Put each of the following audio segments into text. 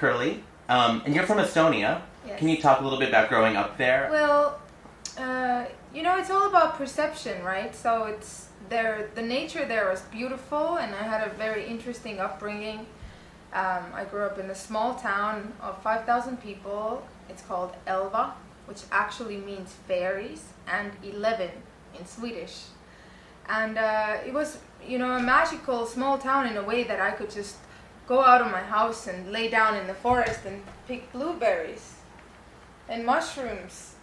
Kerli, and you're from Estonia. Yes. Can you talk a little bit about growing up there? Well, it's all about perception, right? So it's there. The nature there was beautiful, and I had a very interesting upbringing. I grew up in a small town of 5,000 people. It's called Elva, which actually means fairies, and 11 in Swedish. And it was, a magical small town in a way that I could just go out of my house and lay down in the forest and pick blueberries and mushrooms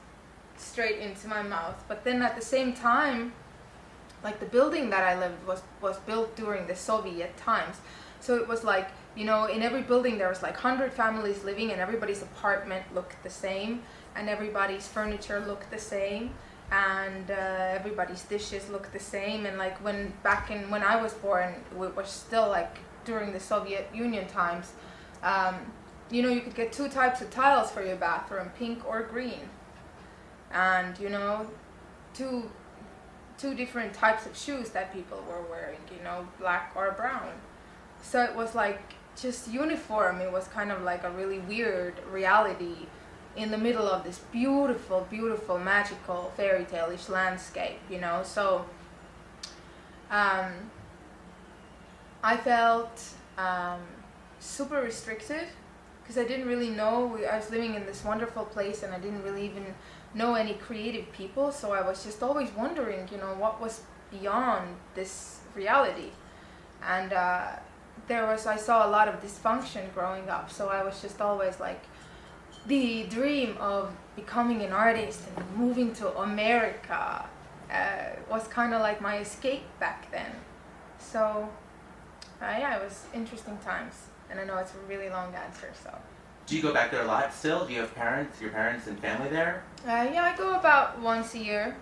straight into my mouth. But then at the same time, like the building that I lived was built during the Soviet times. So it was like, in every building there was like 100 families living, and everybody's apartment looked the same, and everybody's furniture looked the same, and everybody's dishes looked the same. And like when I was born, it was still like during the Soviet Union times, you could get 2 types of tiles for your bathroom, pink or green, and two different types of shoes that people were wearing, black or brown. So it was like just uniform. It was kind of like a really weird reality in the middle of this beautiful, beautiful, magical, fairy tale-ish landscape, So I felt super restricted because I didn't really know. I was living in this wonderful place, and I didn't really even know any creative people. So I was just always wondering, what was beyond this reality. And I saw a lot of dysfunction growing up. So I was just always like, the dream of becoming an artist and moving to America was kind of like my escape back then. So it was interesting times, and I know it's a really long answer. So Do you go back there a lot still? Do you have your parents and family there? Yeah, I go about once a year,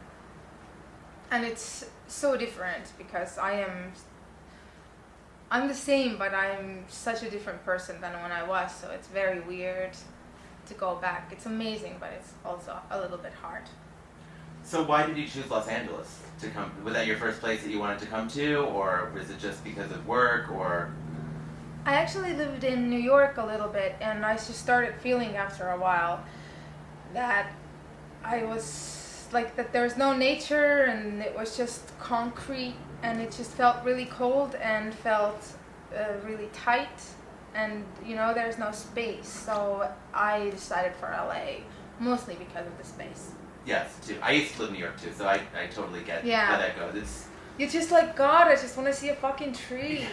and it's so different because I'm the same, but I'm such a different person than when I was. So it's very weird to go back. It's amazing, but it's also a little bit hard. So why did you choose Los Angeles to come? Was that your first place that you wanted to come to, or was it just because of work, or? I actually lived in New York a little bit, and I just started feeling after a while that I was like that there was no nature, and it was just concrete, and it just felt really cold and felt really tight, and there's no space. So I decided for LA, mostly because of the space. Yes, too. I used to live in New York too, so I totally get how that goes. You're just like, God, I just want to see a fucking tree.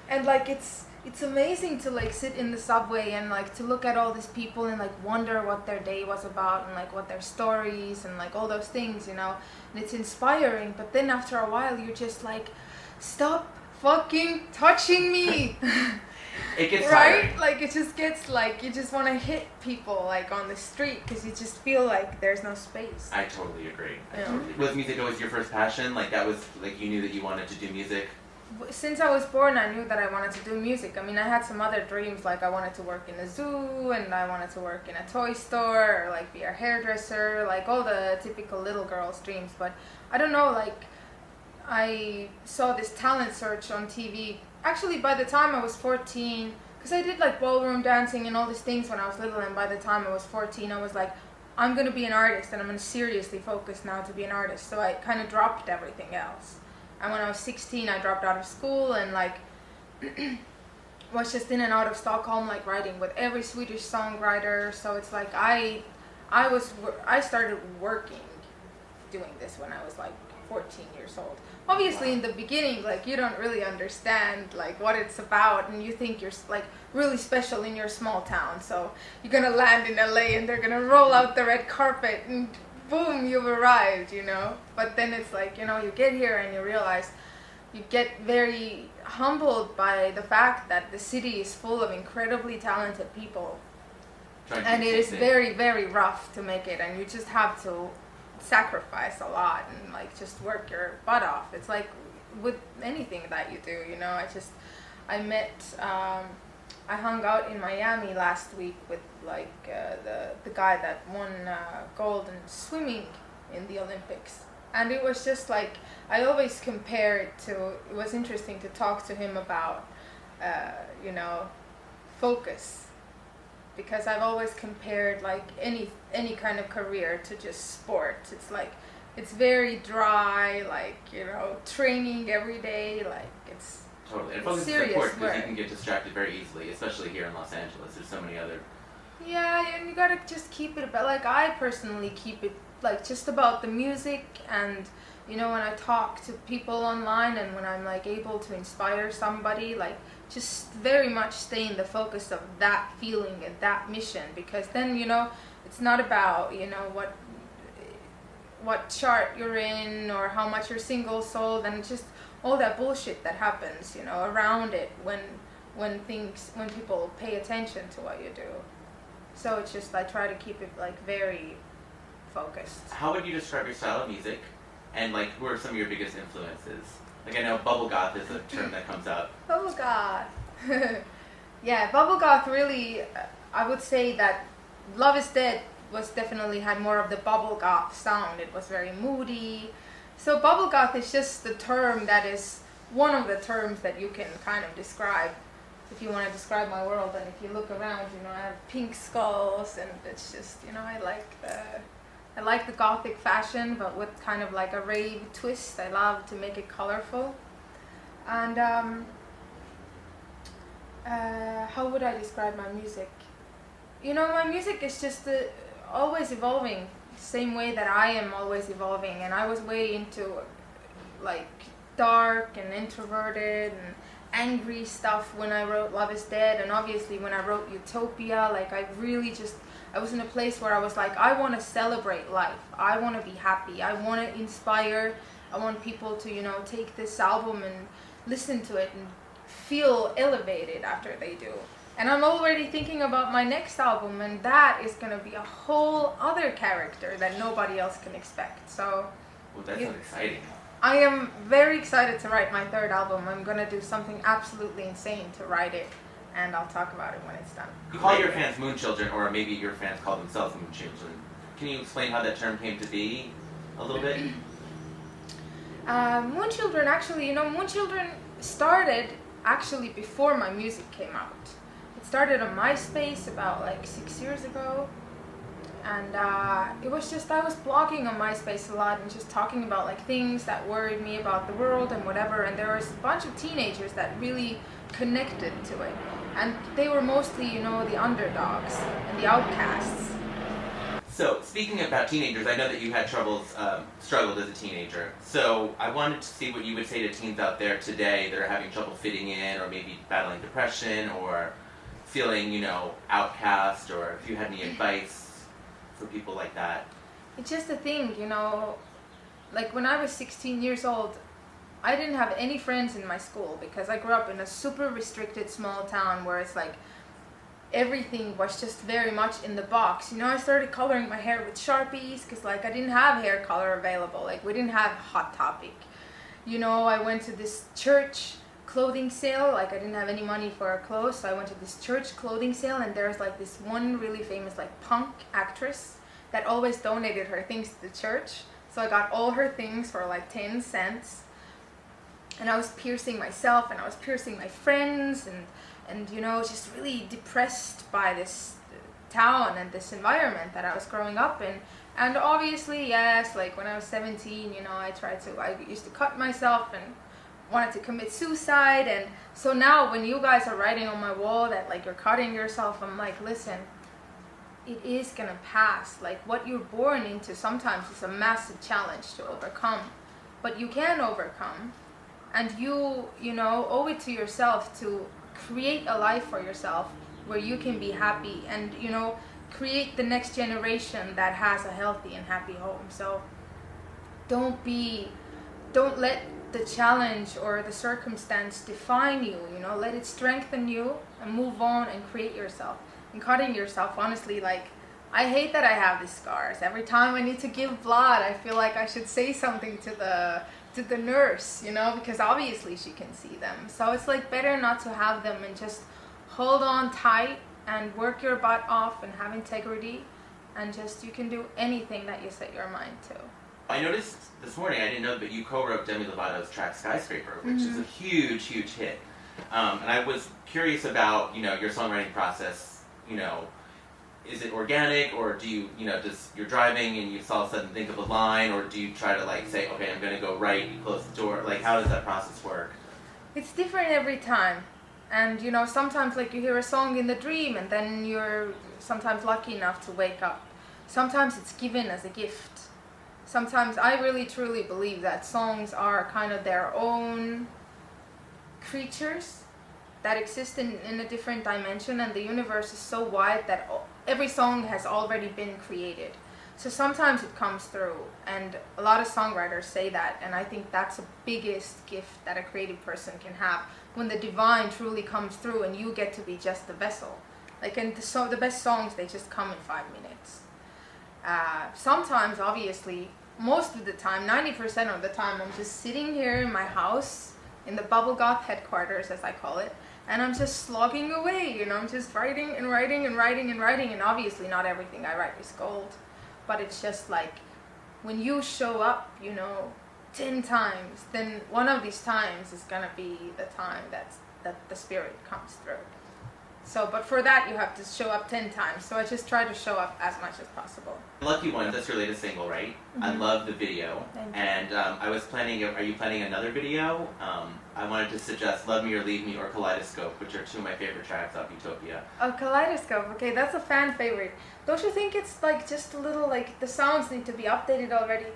And like it's amazing to like sit in the subway and like to look at all these people and like wonder what their day was about and like what their stories and like all those things, and it's inspiring. But then after a while you're just like, stop fucking touching me. It gets right tiring. Like it just gets like you just want to hit people like on the street because you just feel like there's no space. I totally agree. Yeah. Was music always your first passion? Like that was like you knew that you wanted to do music? Since I was born, I knew that I wanted to do music. I mean, I had some other dreams, like I wanted to work in a zoo, and I wanted to work in a toy store, or like be a hairdresser, like all the typical little girl's dreams. But I don't know, like I saw this talent search on TV. Actually, by the time I was 14, because I did like ballroom dancing and all these things when I was little, and by the time I was 14, I was like, I'm going to be an artist, and I'm going to seriously focus now to be an artist. So I kind of dropped everything else. And when I was 16, I dropped out of school and like was just in and out of Stockholm, like writing with every Swedish songwriter. So it's like I started working doing this when I was like 14 years old. Obviously, in the beginning, like you don't really understand like what it's about, and you think you're like really special in your small town. So you're gonna land in LA and they're gonna roll out the red carpet and boom, you've arrived, But then it's like, you get here and you realize you get very humbled by the fact that the city is full of incredibly talented people. And it is very, very rough to make it, and you just have to sacrifice a lot and like just work your butt off. It's like with anything that you do, I hung out in Miami last week with like the guy that won gold in swimming in the Olympics, and it was just like I always compare it to. It was interesting to talk to him about focus, because I've always compared like any kind of career to just sport. It's like it's very dry, like training every day, like it's Totally. And focus is serious important because work. you can get distracted very easily, especially here in Los Angeles. There's so many other. Yeah, and you gotta just keep it about, like, I personally keep it like just about the music, and when I talk to people online and when I'm like able to inspire somebody, like just very much stay in the focus of that feeling and that mission, because then it's not about what chart you're in or how much your single sold, and just all that bullshit that happens around it when people pay attention to what you do. So it's just I try to keep it like very focused. How would you describe your style of music, and like who are some of your biggest influences? Like I know bubble goth is a term that comes up. Bubble goth. Yeah, bubble goth really. I would say that Love Is Dead had more of the bubble goth sound. It was very moody. So bubble goth is just the term that is one of the terms that you can kind of describe if you want to describe my world. And if you look around, I have pink skulls, and it's just I like the gothic fashion, but with kind of like a rave twist. I love to make it colorful. And how would I describe my music? My music is just always evolving, same way that I am always evolving. And I was way into like dark and introverted and angry stuff when I wrote Love Is Dead, and obviously when I wrote Utopia, like I was in a place where I was like, I want to celebrate life, I want to be happy, I want to inspire, I want people to take this album and listen to it and feel elevated after they do. And I'm already thinking about my next album, and that is going to be a whole other character that nobody else can expect. So Well, that sounds exciting. I am very excited to write my third album. I'm going to do something absolutely insane to write it, and I'll talk about it when it's done. You call your fans moon children, or maybe your fans call themselves moon children. Can you explain how that term came to be a little bit? Moon children, actually, Moon children started actually before my music came out. It started on MySpace about like 6 years ago. And it was just, I was blogging on MySpace a lot and just talking about like things that worried me about the world and whatever. And there was a bunch of teenagers that really connected to it. And they were mostly, the underdogs and the outcasts. So, speaking about teenagers, I know that you had struggled as a teenager. So, I wanted to see what you would say to teens out there today that are having trouble fitting in, or maybe battling depression, or feeling, outcast, or if you had any advice for people like that. It's just a thing, like when I was 16 years old, I didn't have any friends in my school because I grew up in a super restricted small town where it's like everything was just very much in the box. I started coloring my hair with Sharpies because like I didn't have hair color available. Like we didn't have Hot Topic. I went to this church clothing sale. Like I didn't have any money for clothes, so I went to this church clothing sale, and there's like this one really famous like punk actress that always donated her things to the church. So I got all her things for like 10 cents. And I was piercing myself, and I was piercing my friends, and just really depressed by this town and this environment that I was growing up in. And obviously, yes, like when I was 17, I used to cut myself and wanted to commit suicide. And so now when you guys are writing on my wall that like you're cutting yourself, I'm like, listen, it is gonna pass. Like what you're born into sometimes is a massive challenge to overcome, but you can overcome. And you owe it to yourself to create a life for yourself where you can be happy and, create the next generation that has a healthy and happy home. So don't let the challenge or the circumstance define you, let it strengthen you and move on and create yourself. And cutting yourself, honestly, like, I hate that I have these scars. Every time I need to give blood, I feel like I should say something to the nurse, because obviously she can see them. So it's like better not to have them and just hold on tight and work your butt off and have integrity, and just you can do anything that you set your mind to. I noticed this morning, I didn't know, but you co-wrote Demi Lovato's track Skyscraper, which is a huge, huge hit. And I was curious about, your songwriting process, is it organic, or do you, just you're driving and you all of a sudden think of a line, or do you try to like say, okay, I'm going to go right, you close the door? Like, how does that process work? It's different every time. And sometimes like you hear a song in the dream and then you're sometimes lucky enough to wake up. Sometimes it's given as a gift. Sometimes I really truly believe that songs are kind of their own creatures that exist in a different dimension, and the universe is so wide that every song has already been created. So sometimes it comes through, and a lot of songwriters say that, and I think that's the biggest gift that a creative person can have, when the divine truly comes through and you get to be just the vessel. Like, and the best songs, they just come in 5 minutes. Sometimes, obviously, most of the time, 90% of the time, I'm just sitting here in my house, in the Bubble Goth headquarters, as I call it, and I'm just slogging away, I'm just writing and writing and writing and writing, and obviously not everything I write is gold, but it's just like, when you show up, 10 times, then one of these times is gonna be the time that the spirit comes through. So, but for that you have to show up 10 times. So I just try to show up as much as possible. Lucky One, that's your latest single, right? Mm-hmm. I love the video. Thank you. And are you planning another video? I wanted to suggest Love Me or Leave Me or Kaleidoscope, which are two of my favorite tracks off Utopia. Oh, Kaleidoscope, okay, that's a fan favorite. Don't you think it's like just a little, like, the sounds need to be updated already?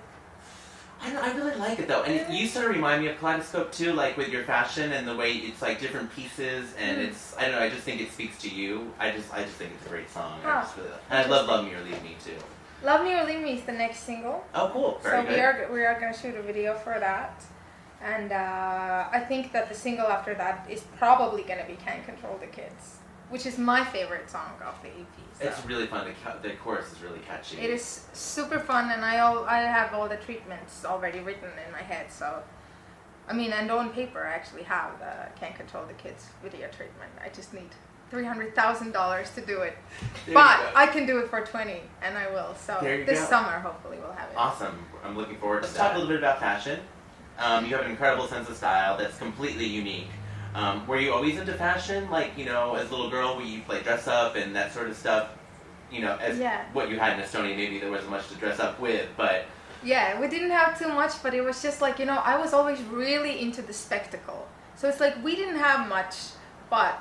I really like it though, and you sort of remind me of Kaleidoscope too, like with your fashion and the way it's like different pieces, and it's, I don't know, I just think it speaks to you. I just think it's a great song. And I love Love Me or Leave Me too. Love Me or Leave Me is the next single. Oh, cool. Very good. We are going to shoot a video for that. And I think that the single after that is probably going to be Can't Control the Kids, which is my favorite song of the EP. So. It's really fun. The chorus is really catchy. It is super fun, and I have all the treatments already written in my head. So, and on paper I actually have the Can't Control the Kids video treatment. I just need $300,000 to do it. But I can do it for 20, and I will. So this summer, hopefully, we'll have it. Awesome. I'm looking forward to that. Let's talk a little bit about fashion. You have an incredible sense of style that's completely unique. Were you always into fashion? Like, as a little girl, were you play dress up and that sort of stuff? What you had in Estonia, maybe there wasn't much to dress up with, but... Yeah, we didn't have too much, but it was just like, I was always really into the spectacle. So it's like, we didn't have much, but,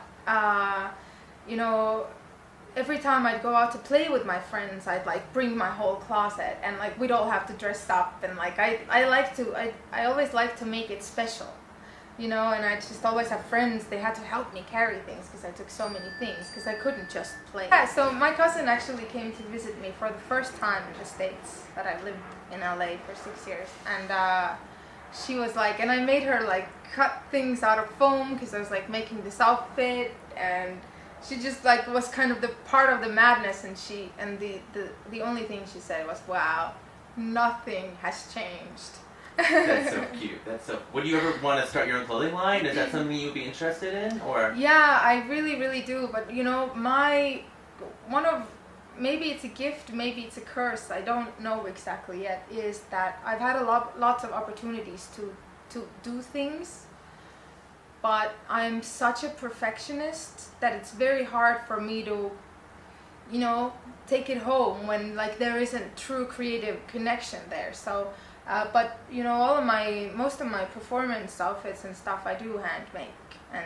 every time I'd go out to play with my friends, I'd like bring my whole closet, and like we'd all have to dress up, and like I always like to make it special, and I just always have friends. They had to help me carry things because I took so many things because I couldn't just play. Yeah, so my cousin actually came to visit me for the first time in the States, that I've lived in LA for 6 years, and she was like, and I made her like cut things out of foam because I was like making this outfit, and she just like was kind of the part of the madness, and the only thing she said was, "Wow, nothing has changed." That's so cute. Would you ever want to start your own clothing line? Is that something you'd be interested in, or? Yeah, I really, really do. But maybe it's a gift, maybe it's a curse. I don't know exactly yet. Is that I've had lots of opportunities to do things. But I'm such a perfectionist that it's very hard for me to, take it home when like there isn't true creative connection there. So, but most of my performance outfits and stuff I do hand make, and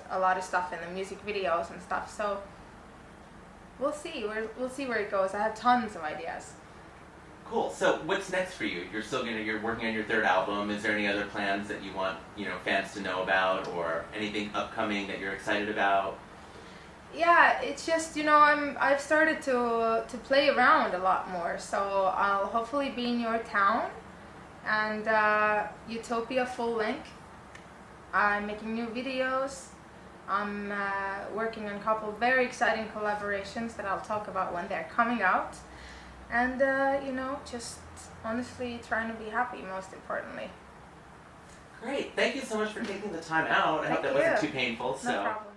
a lot of stuff in the music videos and stuff. So we'll see where it goes. I have tons of ideas. Cool. So what's next for you? You're working on your third album. Is there any other plans that you want, fans to know about, or anything upcoming that you're excited about? Yeah, it's just, I've started to play around a lot more. So I'll hopefully be in your town, and Utopia full length. I'm making new videos. I'm working on a couple of very exciting collaborations that I'll talk about when they're coming out. And, just honestly trying to be happy, most importantly. Great. Thank you so much for taking the time out. I hope that wasn't too painful. No problem.